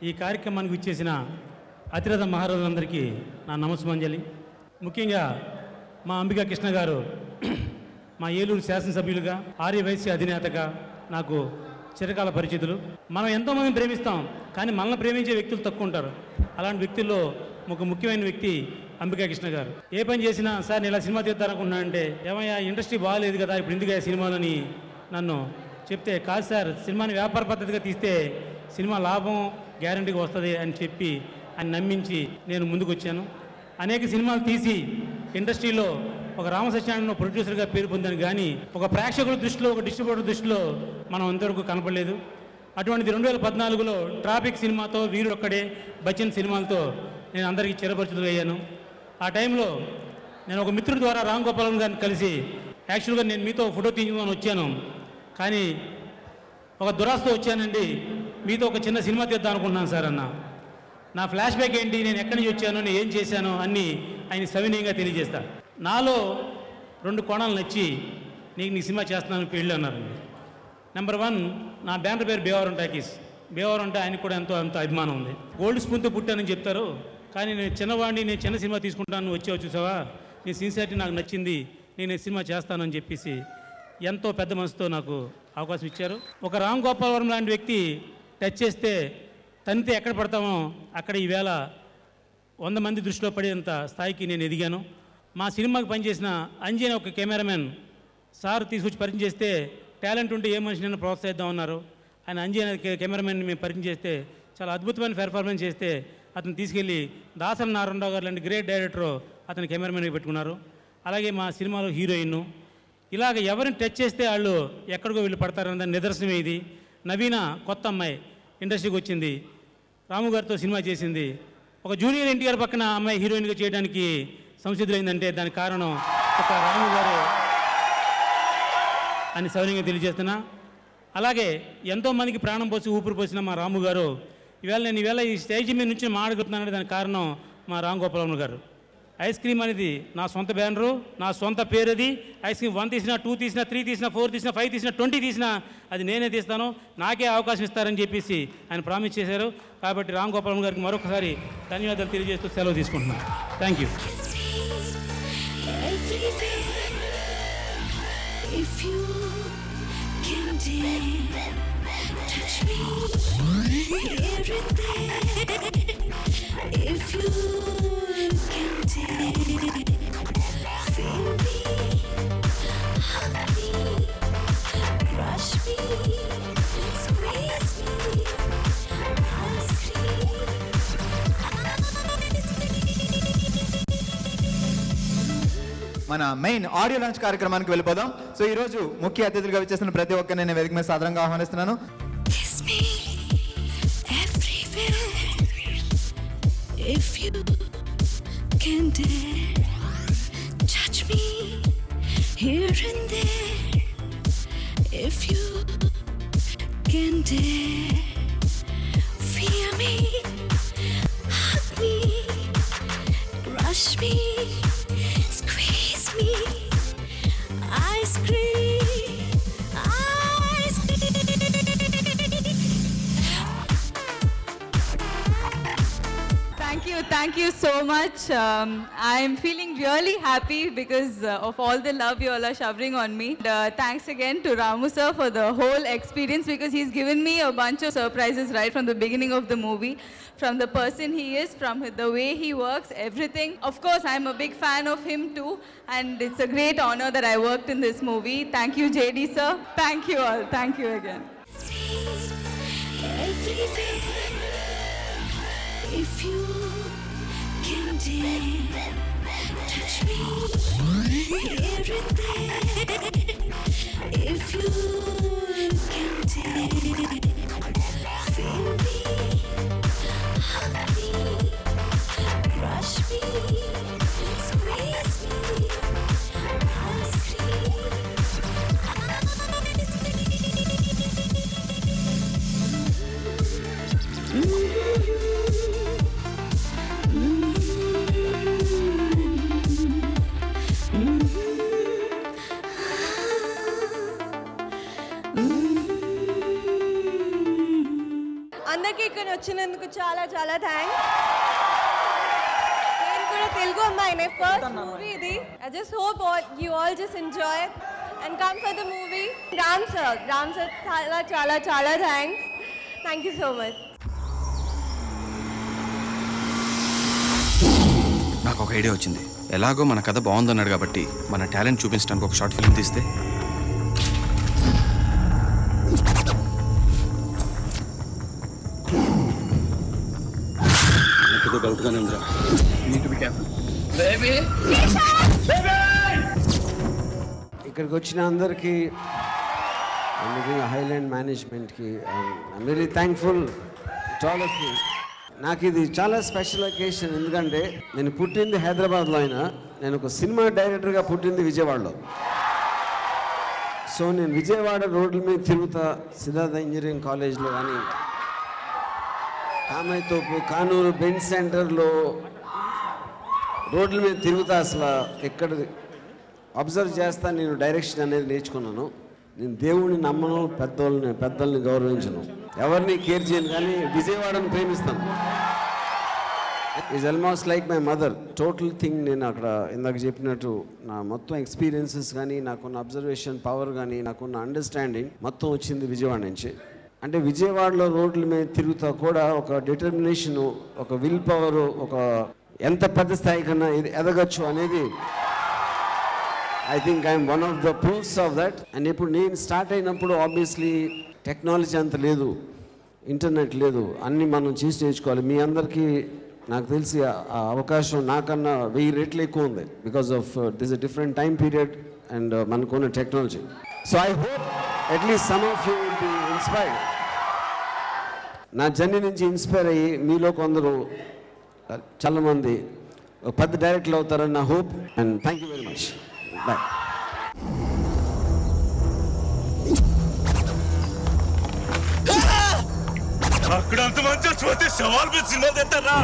ఈ కార్యక్రమానికి ఇచ్చేసిన అతిరథ మహారాజులందరికీ నా నమస్సుమంజలి. ముఖ్యంగా మా అంబికా కృష్ణ గారు మా ఏలూరు శాసనసభ్యులుగా, ఆర్యవైశ్య అధినేతగా నాకు చిరకాల పరిచితులు. మనం ఎంతోమందిని ప్రేమిస్తాం, కానీ మనల్ని ప్రేమించే వ్యక్తులు తక్కువ ఉంటారు. అలాంటి వ్యక్తుల్లో ఒక ముఖ్యమైన వ్యక్తి అంబికా కృష్ణ గారు. ఏ పని చేసినా సార్ నేను ఇలా సినిమా తీద్దారనుకున్నా అంటే, ఏమయ్యా ఇండస్ట్రీ బాగాలేదు కదా, ఇప్పుడు ఎందుకు సినిమాలని నన్ను చెప్తే, కాదు సార్ సినిమాని వ్యాపార పద్ధతిగా తీస్తే సినిమా లాభం గ్యారంటీగా వస్తుంది అని చెప్పి ఆయన నమ్మించి నేను ముందుకు వచ్చాను. అనేక సినిమాలు తీసి ఇండస్ట్రీలో ఒక రామసత్యనారాయణ ప్రొడ్యూసర్గా పేరు పొందాను, కానీ ఒక ప్రేక్షకుల దృష్టిలో, ఒక డిస్ట్రిబ్యూటర్ దృష్టిలో మనం అంతవరకు కనపడలేదు. అటువంటిది 2014లో ట్రాఫిక్ సినిమాతో, వీరుడొక్కడే, బచ్చన్ సినిమాలతో నేను అందరికీ చిరపరిచితులు అయ్యాను. ఆ టైంలో నేను ఒక మిత్రుడి ద్వారా రామ్ గోపాల్ గారిని కలిసి, యాక్చువల్గా నేను మీతో ఫోటో తీయించుకొని వచ్చాను, కానీ ఒక దురాస్తో వచ్చానండి, మీతో ఒక చిన్న సినిమా తీద్దాం అనుకున్నాను సార్ అన్న. నా ఫ్లాష్ బ్యాక్ ఏంటి, నేను ఎక్కడి నుంచి వచ్చాను, నేను ఏం చేశాను అన్నీ ఆయన సవినయంగా తెలియజేస్తా. నాలో 2 కోణాలు నచ్చి నీ సినిమా చేస్తున్నాను పెళ్ళి అన్నారండి. నెంబర్ 1, నా బ్యానర్ పేరు భీమవరం టాకీస్. భీమవరం అంటే ఆయనకు కూడా ఎంతో అభిమానం ఉంది. గోల్డ్ స్పూన్తో పుట్టానని చెప్తారు, కానీ నేను చిన్నవాడిని, నేను చిన్న సినిమా తీసుకుంటాను, వచ్చావు చూసావా, నీ సిన్సియారిటీ నాకు నచ్చింది, నేను సినిమా చేస్తానని చెప్పేసి ఎంతో పెద్ద మనసుతో నాకు అవకాశం ఇచ్చారు. ఒక రామ్ గోపాల్ వర్మ లాంటి వ్యక్తి టచ్ చేస్తే తనితే ఎక్కడ పడతామో అక్కడ ఈవేళ 100 మంది దృష్టిలో పడేంత స్థాయికి నేను ఎదిగాను. మా సినిమాకి పనిచేసిన అంజీ అనే ఒక కెమెరామెన్ సార్ తీసుకొచ్చి పరిచయం చేస్తే, టాలెంట్ ఉంటే ఏ మనిషినైనా ప్రోత్సహిద్దామన్నారు. ఆయన అంజీ అనే కెమెరామెన్ మేము పరిచయం చేస్తే చాలా అద్భుతమైన పెర్ఫార్మెన్స్ చేస్తే అతను తీసుకెళ్ళి దాసరి నారాయణరావు గారు లాంటి గ్రేట్ డైరెక్టరు అతని కెమెరామెన్గా పెట్టుకున్నారు. అలాగే మా సినిమాలో హీరోయిన్, ఇలాగ ఎవరిని టచ్ చేస్తే వాళ్ళు ఎక్కడికో వీళ్ళు పడతారన్న నిదర్శనమే ఇది. నవీన కొత్త అమ్మాయి ఇండస్ట్రీకి వచ్చింది, రాము గారితో సినిమా చేసింది. ఒక జూనియర్ ఎన్టీఆర్ పక్కన అమ్మాయి హీరోయిన్గా చేయడానికి సంసిద్ధులైందంటే దానికి కారణం ఒక రాము గారు అని సౌర్యంగా తెలియజేస్తున్నా. అలాగే ఎంతోమందికి ప్రాణం పోసి ఊపిరి పోసిన మా రాము గారు ఈవేళ ఈ స్టేజ్ మీద నుంచి మాట్లాడుతున్నానంటే దానికి కారణం మా రామ్ గోపాల్ గారు. ఐస్ క్రీమ్ అనేది నా సొంత బ్యానరు, నా సొంత పేరు. అది ఐస్ క్రీమ్ 1 తీసినా, 2 తీసినా, 3 తీసినా, 4 తీసినా, 5 తీసినా, 20 తీసినా అది నేనే తీస్తాను, నాకే అవకాశం ఇస్తారని చెప్పేసి ఆయన ప్రామిస్ చేశారు. కాబట్టి రామ్ గోపాల్ గారికి మరొకసారి ధన్యవాదాలు తెలియజేస్తూ సెలవు తీసుకుంటున్నాను. Thank you. మన మెయిన్ ఆడియో లాంచ్ కార్యక్రమానికి వెళ్ళిపోదాం. సో ఈ రోజు ముఖ్య అతిథులుగా వచ్చేసిన ప్రతి ఒక్కరిని నేను వేదిక మీద సాదరంగా ఆహ్వానిస్తున్నాను. Thank you so much. I'm feeling really happy because of all the love you all are showering on me. Thanks again to Ramu sir for the whole experience, because he's given me a bunch of surprises right from the beginning of the movie. From the person he is, from the way he works, everything. Of course, I'm a big fan of him too, and it's a great honor that I worked in this movie. Thank you, JD sir. Thank you all. Thank you again. If you can dare, touch me here and there. If you can dare, feel me, hug me, crush me, squeeze me, I'll scream. వచ్చినందుకు చాలా చాలా thanks. నేను కూడా తెలుగు అమ్మాయినే, first movie ఇది. I just hope you all just enjoy and come for the movie. Ram sir చాలా చాలా చాలా thanks. Thank you so much. నాకు ఒక ఐడియా వచ్చింది. ఎలాగో మన కథ బాగుందన్నాడు కాబట్టి మన టాలెంట్ చూపించడానికి ఒక షార్ట్ ఫిల్మ్ తీస్తే. ఇక్కడికి వచ్చిన అందరికీ, హైలాండ్ మేనేజ్మెంట్కి I'm very thankful to all of you. నాకు ఇది చాలా స్పెషల్ అకేషన్. ఎందుకంటే నేను పుట్టింది హైదరాబాద్లో, అయినా నేను ఒక సినిమా డైరెక్టర్గా పుట్టింది విజయవాడలో. సో నేను విజయవాడ రోడ్ల మీద తిరుగుతా, సిద్ధార్థ ఇంజనీరింగ్ కాలేజ్లో కానీ, కామైతోపు, కానూరు, బెంచ్ సెంటర్లో రోడ్ల మీద తిరుగుతా. అసలు ఎక్కడ అబ్జర్వ్ చేస్తా, నేను డైరెక్షన్ అనేది నేర్చుకున్నాను. నేను దేవుడిని నమ్మను, పెద్దల్ని గౌరవించను, ఎవరిని కేర్ చేయను, కానీ విజయవాడని ప్రేమిస్తాను. Is almost like my mother. Total thing నేను అక్కడ ఇందాక చెప్పినట్టు నా మొత్తం ఎక్స్పీరియన్సెస్ కానీ, నాకున్న అబ్జర్వేషన్ పవర్ కానీ, నాకున్న అండర్స్టాండింగ్ మొత్తం వచ్చింది విజయవాడ నుంచి. అంటే విజయవాడలో రోడ్ల మీద తిరుగుతా కూడా ఒక డిటర్మినేషను, ఒక విల్ పవరు, ఒక ఎంత పెద్ద స్థాయి కన్నా ఇది ఎదగచ్చు అనేది I think I'm one of the proofs of that. And ఇప్పుడు నేను స్టార్ట్ అయినప్పుడు ఆబ్వియస్లీ టెక్నాలజీ అంత లేదు, ఇంటర్నెట్ లేదు, అన్నీ మనం చేసి నేర్చుకోవాలి. మీ అందరికీ నాకు తెలిసి ఆ అవకాశం నాకన్నా 1000 రెట్లు ఎక్కువ ఉంది. Because of this a different time period and మనకున్న technology. So I hope at least some of you will be inspired. నా జర్నీ నుంచి ఇన్స్పైర్ అయ్యి మీలో కొందరు చాలామంది పెద్ద డైరెక్టర్లు అవుతారని నా hope. And thank you very much. Bye. అక్కడ అంత మంచి సవాల్ మీద సినిమా తెస్తారా?